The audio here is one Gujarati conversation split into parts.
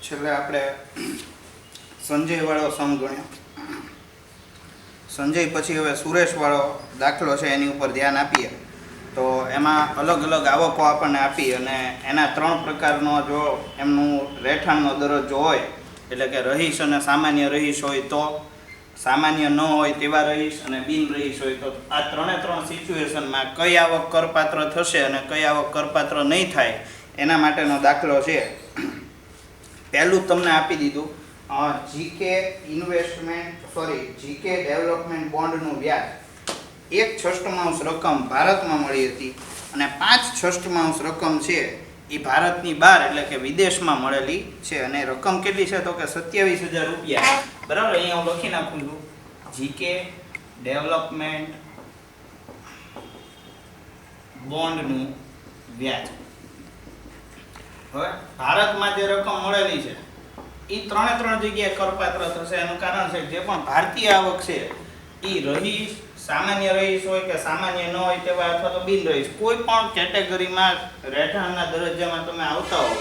છેલ્લે આપણે સંજય વાળો સમ ગણ્યો. સંજય પછી હવે સુરેશ વાળો દાખલો છે એની ઉપર ધ્યાન આપીએ તો એમાં અલગ અલગ આવકો આપણને આપી અને એના 3 પ્રકારનો જો એમનું રહેઠાણનો દરજ્જો હોય એટલે કે રહીશ અને સામાન્ય રહીશ હોય તો, સામાન્ય ન હોય તેવા રહીશ અને બિન રહીશ હોય તો આ 3 સિચ્યુએશનમાં કઈ આવક કરપાત્ર થશે અને કઈ આવક કરપાત્ર નહીં થાય એના માટેનો દાખલો છે. પહેલું તમને આપી દીધું જીકે ડેવલપમેન્ટ બોન્ડનું વ્યાજ 1/6 રકમ ભારતમાં મળી હતી અને 5/6 રકમ છે એ ભારતની બહાર એટલે કે વિદેશમાં મળેલી છે. અને રકમ કેટલી છે તો કે 27,000 રૂપિયા. બરાબર, અહીંયા હું લખી નાખું છું જીકે ડેવલપમેન્ટ બોન્ડનું વ્યાજ. હવે ભારતમાં જે રકમ મળેલી છે એ 3 જગ્યાએ કરપાત્ર થશે. એનું કારણ છે જે પણ ભારતીય આવક છે એ રહીશ, સામાન્ય રહીશ હોય કે સામાન્ય ન હોય તેવા અથવા તો બિન રહીશ કોઈ પણ કેટેગરીમાં રહેઠાણના દરજ્જામાં તમે આવતા હો,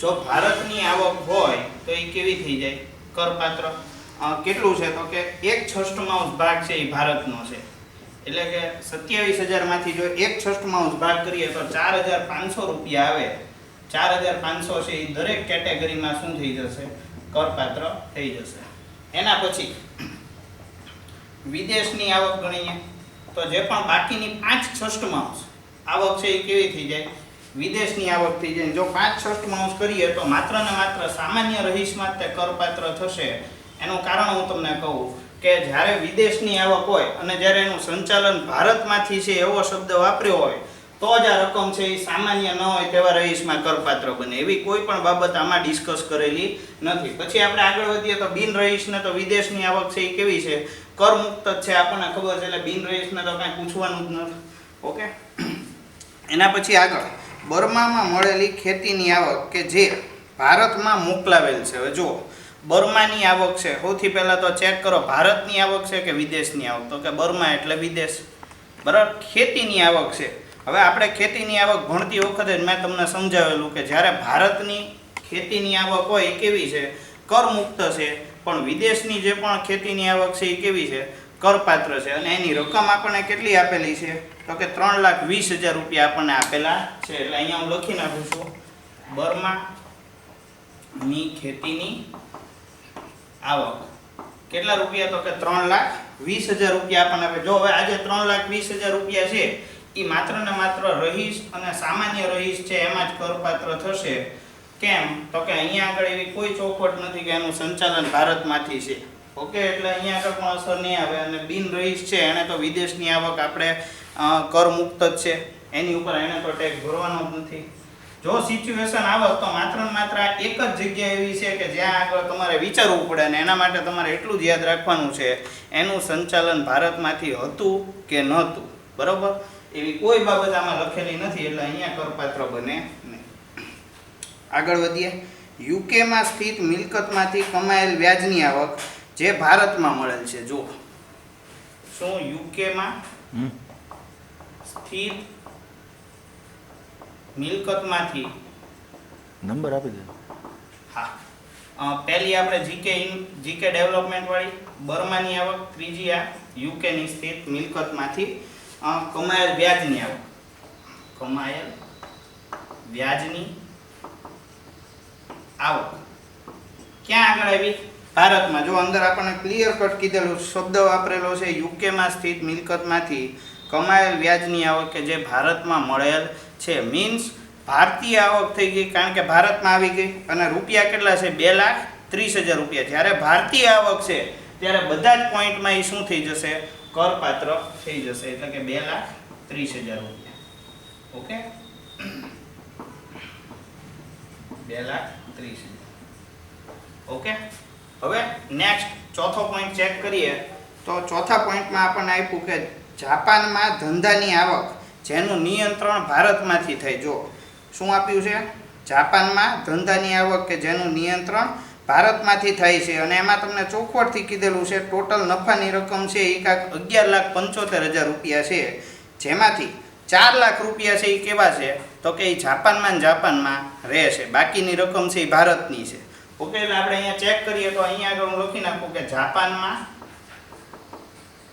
જો ભારતની આવક હોય તો એ કેવી થઈ જાય કરપાત્ર. કેટલું છે તો કે 1/6 ભાગ છે એ ભારતનો છે એટલે કે 27,000 માંથી જો 1/6 ભાગ કરીએ તો 4,500 રૂપિયા આવે. 4,500 છે એ દરેક કેટેગરીમાં શું થઈ જશે કરપાત્ર થઈ જશે. એના પછી વિદેશની આવક ગણીએ તો જે પણ બાકીની 5/6 આવક છે એ કેવી થઈ જાય વિદેશની આવક થઈ જાય. જો 5/6 કરીએ તો માત્ર ને માત્ર સામાન્ય રહીશમાં તે કરપાત્ર થશે. એનું કારણ હું તમને કહું કે જ્યારે વિદેશની આવક હોય અને જ્યારે એનું સંચાલન ભારતમાંથી છે એવો શબ્દ વાપર્યો હોય તો જ આ રકમ છે એ સામાન્ય ન હોય તેવા રહીશમાં કરપાત્ર બને. એવી કોઈ પણ બાબત આમાં ડિસ્કસ કરેલી નથી. પછી આપણે આગળ વધીએ તો બિન રહીશને તો વિદેશની આવક છે એ કેવી છે કરમુક્ત જ છે, આપણને ખબર છે. એટલે બિન રહીશને તો કાંઈ પૂછવાનું જ નથી. ઓકે, એના પછી આગળ બર્મામાં મળેલી ખેતીની આવક કે જે ભારતમાં મોકલાવેલ છે. હવે જુઓ બર્માની આવક છે, સૌથી પહેલાં તો ચેક કરો ભારતની આવક છે કે વિદેશની આવક. તો કે બર્મા એટલે વિદેશ. બરાબર, ખેતીની આવક છે. હવે આપણે ખેતીની આવક ભણતી વખતે મેં તમને સમજાવેલું કે જ્યારે ભારતની ખેતીની આવક હોય એ કેવી છે કરમુક્ત છે, પણ વિદેશની જે પણ ખેતીની આવક છે એ કેવી છે કરપાત્ર છે. અને એની રકમ આપણને કેટલી આપેલી છે તો કે 3,20,000 રૂપિયા આપણને આપેલા છે. એટલે અહીંયા હું લખી નાખું છું બર્માની ખેતીની આવક કેટલા રૂપિયા તો કે 3,20,000 રૂપિયા આપણને આપે. જો હવે આજે 3,20,000 રૂપિયા છે એ માત્ર ને માત્ર રહીશ અને સામાન્ય રહીશ છે એમાં જ કરપાત્ર થશે. કેમ તો કે અહીંયા આગળ એવી કોઈ ચોખવટ નથી કે એનું સંચાલન ભારતમાંથી છે. ઓકે, એટલે અહીંયા આગળ પણ અસર નહીં આવે. અને બિન રહીશ છે એને તો વિદેશની આવક આપણે કરમુક્ત જ છે, એની ઉપર એને તો ટેક્સ ભરવાનો જ નથી. જો સિચ્યુએશન આવે તો માત્ર ને માત્ર એક જ જગ્યા એવી છે કે જ્યાં આગળ તમારે વિચારવું પડે અને એના માટે તમારે એટલું જ યાદ રાખવાનું છે એનું સંચાલન ભારતમાંથી હતું કે નહોતું. બરાબર, એવી કોઈ બાબત આમાં લખેલી નથી એટલે અહીંયા કરપાત્ર બને નહીં. આગળ વધીએ. યુકેમાં સ્થિત મિલકતમાંથી કમાયેલ વ્યાજની આવક જે ભારતમાં મળેલ છે. જો શું યુકેમાં સ્થિત મિલકતમાંથી નંબર આપી દે. હા, પહેલી આપણે જીકે ડેવલપમેન્ટ વાળી બર્માની આવક, ત્રીજી આ યુકેની સ્થિત મિલકતમાંથી કમાયેલ વ્યાજની આવક. કમાયેલ વ્યાજની આવક ક્યાં આગળ આવી ભારતમાં. જો અંદર આપણને ક્લિયર કટ કીધેલું શબ્દ વાપરેલો છે યુકેમાં સ્થિત મિલકતમાંથી કમાયેલ વ્યાજની આવક કે જે ભારતમાં મળેલ છે. મીન્સ ભારતીય આવક થઈ ગઈ કારણ કે ભારતમાં આવી ગઈ અને રૂપિયા કેટલા છે 2,30,000 રૂપિયા. જ્યારે ભારતીય આવક છે ત્યારે બધા જ પોઈન્ટમાં એ શું થઈ જશે કરપાત્ર થઈ જશે. એટલે કે 2,30,000 રૂપિયા. ઓકે, 2,30,000. ઓકે, હવે નેક્સ્ટ ચોથો પોઈન્ટ ચેક કરીએ તો ચોથા પોઈન્ટમાં આપણને આપ્યું કે જાપાનમાં ધંધાની આવક જેનું નિયંત્રણ ભારતમાંથી થાય. જો શું આપ્યું છે જાપાનમાં ધંધાની આવક કે જેનું નિયંત્રણ ભારતમાંથી થાય છે. અને એમાં તમને ચોખવટથી કીધેલું છે ટોટલ નફાની રકમ છે એ કાંક 11,75,000 રૂપિયા છે, જેમાંથી 4 લાખ રૂપિયા છે એ કેવા છે તો કે એ જાપાનમાં રહે છે, બાકીની રકમ છે એ ભારતની છે. ઓકે, એટલે આપણે અહીંયા ચેક કરીએ તો અહીંયા આગળ હું લખી નાખું કે જાપાનમાં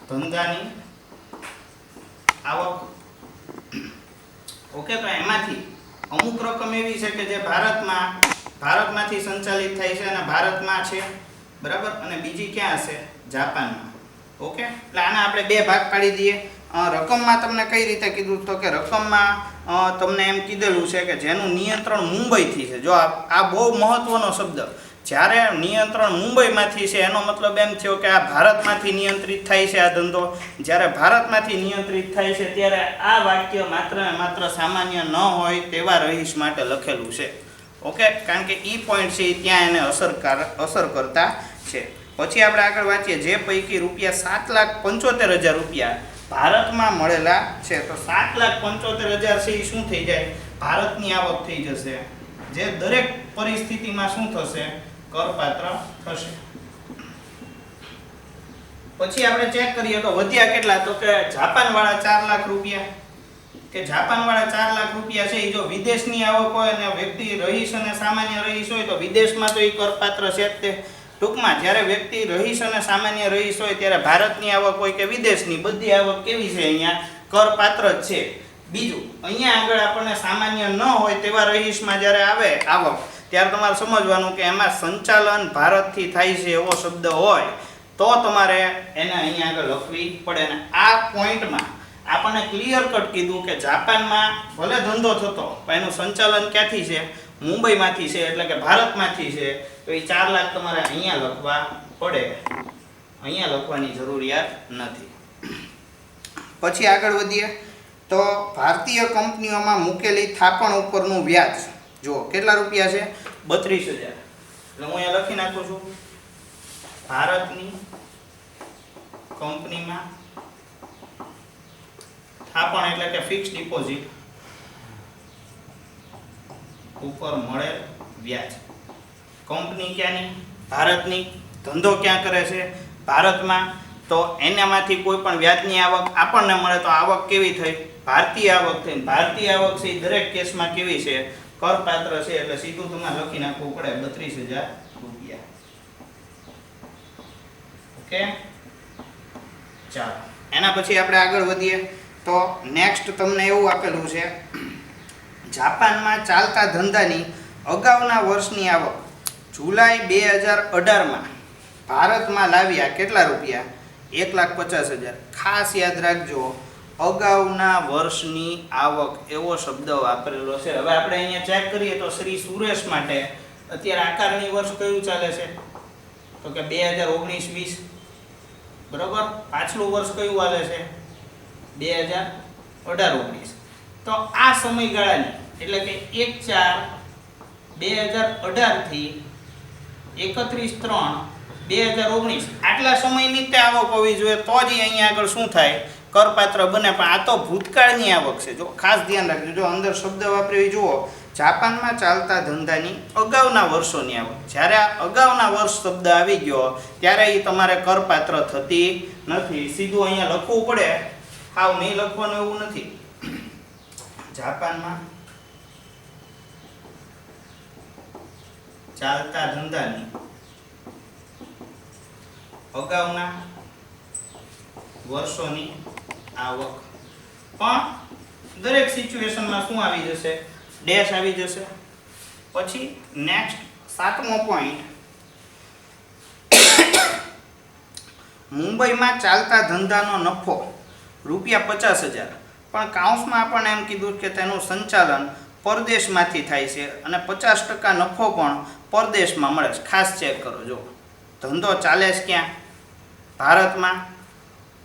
ધંધાની આવક. ઓકે, તો એમાંથી અમુક રકમ એવી છે કે જે ભારતમાંથી સંચાલિત થાય છે અને ભારતમાં છે, બરાબર, અને બીજી ક્યાં હશે? જાપાનમાં. ઓકે, એટલે આના આપણે બે ભાગ પાડી દઈએ. રકમમાં તમને કઈ રીતે કીધું તો કે રકમમાં તમને એમ કીધેલું છે કે જેનું નિયંત્રણ મુંબઈથી છે. જો આ બહુ મહત્વનો શબ્દ, જ્યારે નિયંત્રણ મુંબઈમાંથી છે એનો મતલબ એમ થયો કે આ ભારતમાંથી નિયંત્રિત થાય છે આ ધંધો. જ્યારે ભારતમાંથી નિયંત્રિત થાય છે ત્યારે આ વાક્ય માત્ર ને માત્ર સામાન્ય ન હોય તેવા રહીશ માટે લખેલું છે. ઓકે, કારણ કે ઈ પોઈન્ટ છે ત્યાં એને અસર કરતા છે. પછી આપણે આગળ વાંચીએ, જે પૈકી રૂપિયા 7,75,000 રૂપિયા ભારતમાં મળેલા છે. તો 7,75,000 છે એ શું થઈ જાય? ભારતની આવક થઈ જશે, જે દરેક પરિસ્થિતિમાં શું થશે? કરપાત્ર થશે. પછી આપણે ચેક કરીએ તો વધ્યા કેટલા? તો કે જાપાન વાળા 4 લાખ રૂપિયા, કે જાપાન વાળા 4 લાખ રૂપિયા છે એ જો વિદેશની આવક હોય અને વ્યક્તિ રહીશ અને સામાન્ય રહીશ હોય તો વિદેશમાં તો એ કરપાત્ર છે જ તે. ટૂંકમાં જ્યારે વ્યક્તિ રહીશ અને સામાન્ય રહીશ હોય ત્યારે ભારતની આવક હોય કે વિદેશની, બધી આવક કેવી છે? અહીંયા કરપાત્ર જ છે. બીજું, અહીંયા આગળ આપણને સામાન્ય ન હોય તેવા રહીશમાં જ્યારે આવે આવક, ત્યારે તમારે સમજવાનું કે એમાં સંચાલન ભારતથી થાય છે એવો શબ્દ હોય તો તમારે એને અહીંયા આગળ લખવી પડે. અને આ પોઈન્ટમાં આપણને ક્લિયર કટ કીધું કે જાપાનમાં ભલે ધંધો થતો પણ એનું સંચાલન ક્યાંથી છે? મુંબઈમાંથી છે, એટલે કે ભારતમાંથી છે. તો એ 4 લાખ તમારે અહીંયા લખવા પડે, અહીંયા લખવાની જરૂરિયાત નથી. પછી આગળ વધીએ તો ભારતીય કંપનીઓમાં મૂકેલી થાપણ ઉપરનું વ્યાજ જો કેટલા રૂપિયા છે? 32,000. એટલે હું અહીંયા લખી નાખું છું, ભારતની કંપનીમાં થાપણ એટલે કે ફિક્સ ડિપોઝિટ ઉપર મળે વ્યાજ. કંપની ક્યાંની? ભારતની. ધંધો ક્યાં કરે છે? ભારતમાં. તો એનામાંથી કોઈ પણ વ્યાજની આવક આપણને મળે તો આવક કેવી થઈ? ભારતીય આવક થઈ. ભારતીય આવક છે દરેક કેસમાં કેવી છે? કરપાત્ર છે. એટલે સીધું તમારે લખી નાખવું પડે 32,000 રૂપિયા. ઓકે, ચાલો એના પછી આપણે આગળ વધીએ તો નેક્સ્ટ તમને એવું આપેલું છે, જાપાનમાં ચાલતા ધંધાની અગાઉના વર્ષની આવક જુલાઈ 2018માં ભારતમાં લાવ્યા કેટલા રૂપિયા? 1,50,000. ખાસ યાદ રાખજો, અગાઉના વર્ષની આવક એવો શબ્દ વાપરેલો છે. હવે આપણે અહીંયા ચેક કરીએ તો શ્રી સુરેશ માટે અત્યારે આકારણી વર્ષ કયું ચાલે છે? તો કે 2019-20. બરોબર. પાછલું વર્ષ કયું હાલે છે? 2018-19. તો આ સમયગાળાની એટલે કે 1/4/2018 થી 31/3/2019 આટલા સમયની તે આવક હોવી જોઈએ તો જ અહીંયા આગળ શું થાય? કરપાત્ર બને. પણ આ તો ભૂતકાળની આવક છે. જો ખાસ ધ્યાન રાખજો, જો અંદર શબ્દ વાપરી જુઓ, જાપાનમાં ચાલતા ધંધાની અગાઉના વર્ષોની આવક. જ્યારે આ અગાઉના વર્ષ શબ્દ આવી ગયો ત્યારે એ તમારે કરપાત્ર થતી નથી. સીધું અહીંયા લખવું પડે, હાવ નહીં લખવાનું એવું નથી. જાપાનમાં ચાલતા ધંધાની અગાઉના વર્ષોની આવક. પણ દરેક સિચ્યુએશનમાં શું આવી જશે? ડેશ આવી જશે. પછી નેક્સ્ટ 7મો પોઈન્ટ, મુંબઈમાં ચાલતા ધંધાનો નફો ₹50,000. પણ કાઉન્સમાં આપણને એમ કીધું કે તેનું સંચાલન પરદેશમાંથી થાય છે અને 50% નફો પણ પરદેશમાં મળે છે. ખાસ ચેક કરો. જો ધંધો ચાલે છે ક્યાં? ભારતમાં.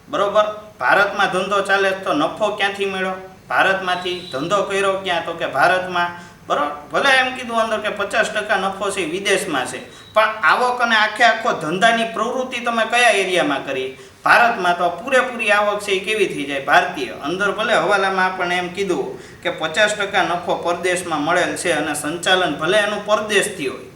બરોબર. ભારતમાં ધંધો ચાલે તો નફો ક્યાંથી મળ્યો? ભારતમાંથી. ધંધો કર્યો ક્યાં? તો કે ભારતમાં. બરોબર. ભલે એમ કીધું અંદર કે 50% નફો છે વિદેશમાં છે, પણ આવક અને આખો ધંધાની પ્રવૃત્તિ તમે કયા એરિયામાં કરી? ભારતમાં. તો પૂરેપૂરી આવક છે એ કેવી થઈ જાય? ભારતીય. અંદર ભલે હવાલામાં આપણને એમ કીધું કે 50% નફો પરદેશમાં મળેલ છે અને સંચાલન ભલે એનું પરદેશથી હોય,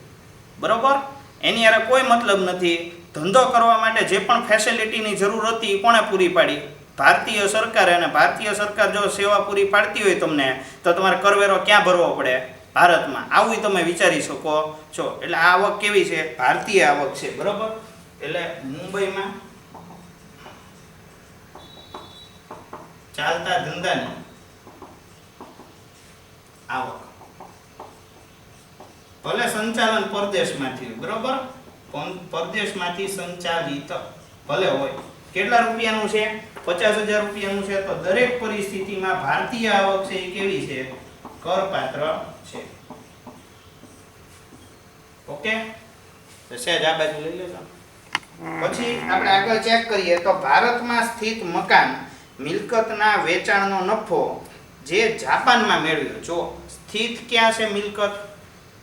બરોબર, એની યારે કોઈ મતલબ નથી. ધંધો કરવા માટે જે પણ ફેસિલિટીની જરૂર હતી એ કોણે પૂરી પાડી? ભારતીય સરકારે. અને ભારતીય સરકાર જો સેવા પૂરી પાડતી હોય તમને તો તમારે કરવેરો ક્યાં ભરવો પડે? ભારતમાં, આવું તમે વિચારી શકો છો. એટલે આ આવક કેવી છે? ભારતીય આવક છે. બરોબર, એટલે મુંબઈમાં ચાલતા ધંધાની આવક, ભલે સંચાલન પરદેશમાંથી હોય, બરોબર, પરદેશમાંથી સંચાલિત ભલે હોય, કેટલા રૂપિયાનું છે? 50,000 રૂપિયાનું છે. તો દરેક પરિસ્થિતિમાં ભારતીય આવક છે એ કેવી છે? કરપાત્ર છે. ઓકે, તો સહેજ આ બાજુ લઈ લેજો. પછી આપણે આગળ ચેક કરીએ તો ભારતમાં સ્થિત મકાન મિલકતના વેચાણનો નફો જે જાપાનમાં મેળવ્યો. જો સ્થિત ક્યાં છે મિલકત?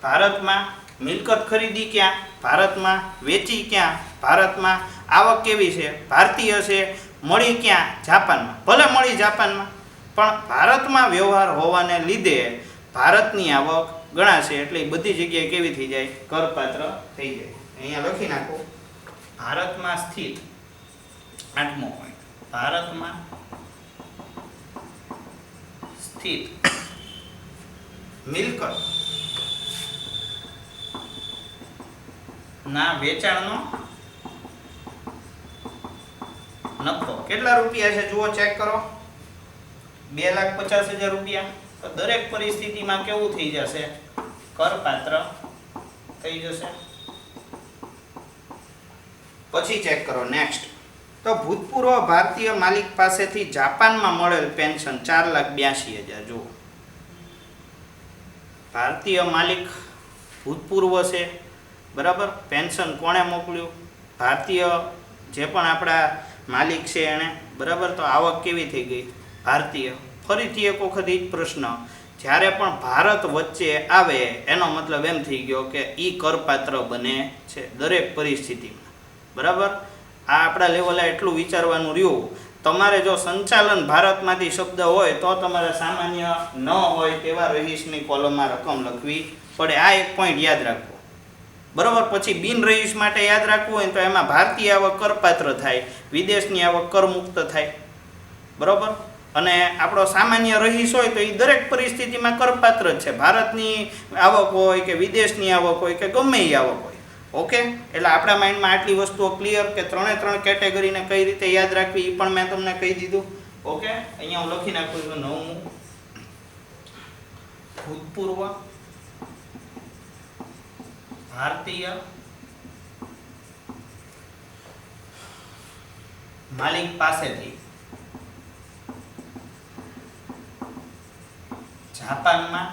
ભારતમાં. મિલકત ખરીદી ક્યાં? ભારતમાં. વેચી ક્યાં? ભારતમાં. આવક કેવી છે? ભારતીય છે. મળી ક્યાં? જાપાનમાં. ભલે મળી જાપાનમાં, પણ ભારતમાં વ્યવહાર હોવાને લીધે ભારતની આવક ગણાશે. એટલે બધી જગ્યાએ કેવી થઈ જાય? કરપાત્ર થઈ જાય. અહીંયા લખી નાખો, ભારતમાં સ્થિત, 8મો પોઈન્ટ, ભારતમાં સ્થિત મિલકત ના વેચાણનો નફો કેટલા રૂપિયા છે? જુઓ, ચેક કરો, 2,50,000 રૂપિયા. તો દરેક પરિસ્થિતિમાં કેવું થઈ જશે? કરપાત્ર થઈ જશે. પછી ચેક કરો નેક્સ્ટ. તો ભૂતપૂર્વ ભારતીય માલિક પાસેથી જાપાનમાં મળેલ પેન્શન 4,82,000. જુઓ, ભારતીય માલિક ભૂતપૂર્વ છે, બરાબર. પેન્શન કોણે મોકલ્યું? ભારતીય જે પણ આપણા માલિક છે એણે, બરાબર. તો આવક કેવી થઈ ગઈ? ભારતીય. ફરીથી એક વખત એ જ પ્રશ્ન, જ્યારે પણ ભારત વચ્ચે આવે એનો મતલબ એમ થઈ ગયો કે ઈ કરપાત્ર બને છે દરેક પરિસ્થિતિમાં, બરાબર. આ આપણા લેવલે એટલું વિચારવાનું રહ્યું. તમારે જો સંચાલન ભારતમાંથી શબ્દ હોય તો તમારે સામાન્ય ન હોય તેવા રહીશની કોલમમાં રકમ લખવી પડે. આ એક પોઈન્ટ યાદ રાખવો, બરાબર. પછી બિન રહીશ માટે યાદ રાખવું હોય તો એમાં ભારતીય આવક કરપાત્ર થાય, વિદેશની આવક કરમુક્ત થાય, બરાબર. અને આપણો સામાન્ય રહીશ હોય તો એ દરેક પરિસ્થિતિમાં કરપાત્ર જ છે. ભારતની આવક હોય કે વિદેશની આવક હોય કે ગમે એ આવક હોય. ઓકે, એટલે આપણા માઇન્ડમાં આટલી વસ્તુઓ ક્લિયર કે 3 કેટેગરીને કઈ રીતે યાદ રાખવી એ પણ મેં તમને કહી દીધું. ઓકે, અહીંયા હું લખી નાખું છું 9મું, ભૂતપૂર્વ ભારતીય માલિક પાસેથી જાપાનમાં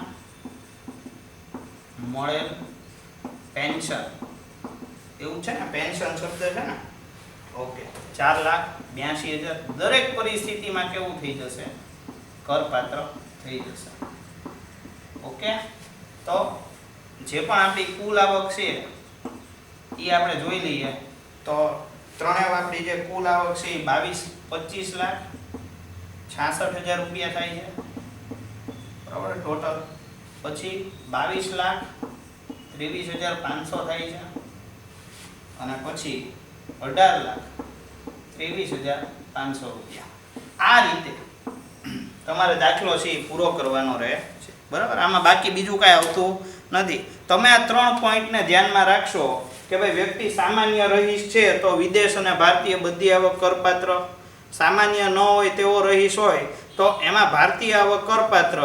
મળેલ પેન્શન, એવું છે ને, પેન્શન શબ્દ છે ને. ઓકે, 4,82,000 દરેક પરિસ્થિતિમાં કેવું થઈ જશે? કરપાત્ર થઈ જશે. ઓકે, તો જે પણ આપણી કુલ આવક છે એ આપણે જોઈ લઈએ. તો ત્રણેય આપણી જે કુલ આવક છે એ 25,66,000 રૂપિયા થાય છે, બરાબર, ટોટલ. પછી 22,23,500 થાય છે, અને પછી 18,23,500 રૂપિયા. આ રીતે તમારે દાખલો છે એ પૂરો કરવાનો રહે છે, બરાબર. આમાં બાકી બીજું કાંઈ આવતું નથી. તમે આ 3 પોઈન્ટને ધ્યાનમાં રાખશો કે ભાઈ વ્યક્તિ સામાન્ય રહીશ છે તો વિદેશ અને ભારતીય બધી આવક કરપાત્ર, સામાન્ય ન હોય તેવો રહીશ હોય તો એમાં ભારતીય આવક કરપાત્ર,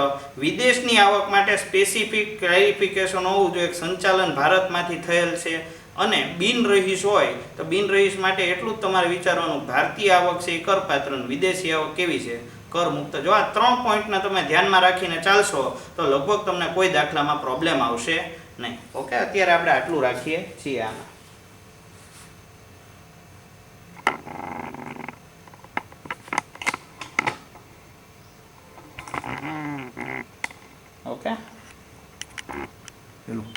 વિદેશની આવક માટે સ્પેસિફિક ક્લેરિફિકેશન હોવું જોઈએ, સંચાલન ભારતમાંથી થયેલ છે. અને બિન રહીશ હોય તો બિન રહીશ માટે એટલું જ તમારે વિચારવાનું, ભારતીય આવક છે એ કરપાત્ર, વિદેશી આવક કેવી છે? કરમુક્ત. જો આ 3 પોઈન્ટને તમે ધ્યાનમાં રાખીને ચાલશો તો લગભગ તમને કોઈ દાખલામાં પ્રોબ્લેમ આવશે નહીં. ઓકે, અત્યારે આપણે આટલું રાખીએ છીએ આમાં. ઓકે.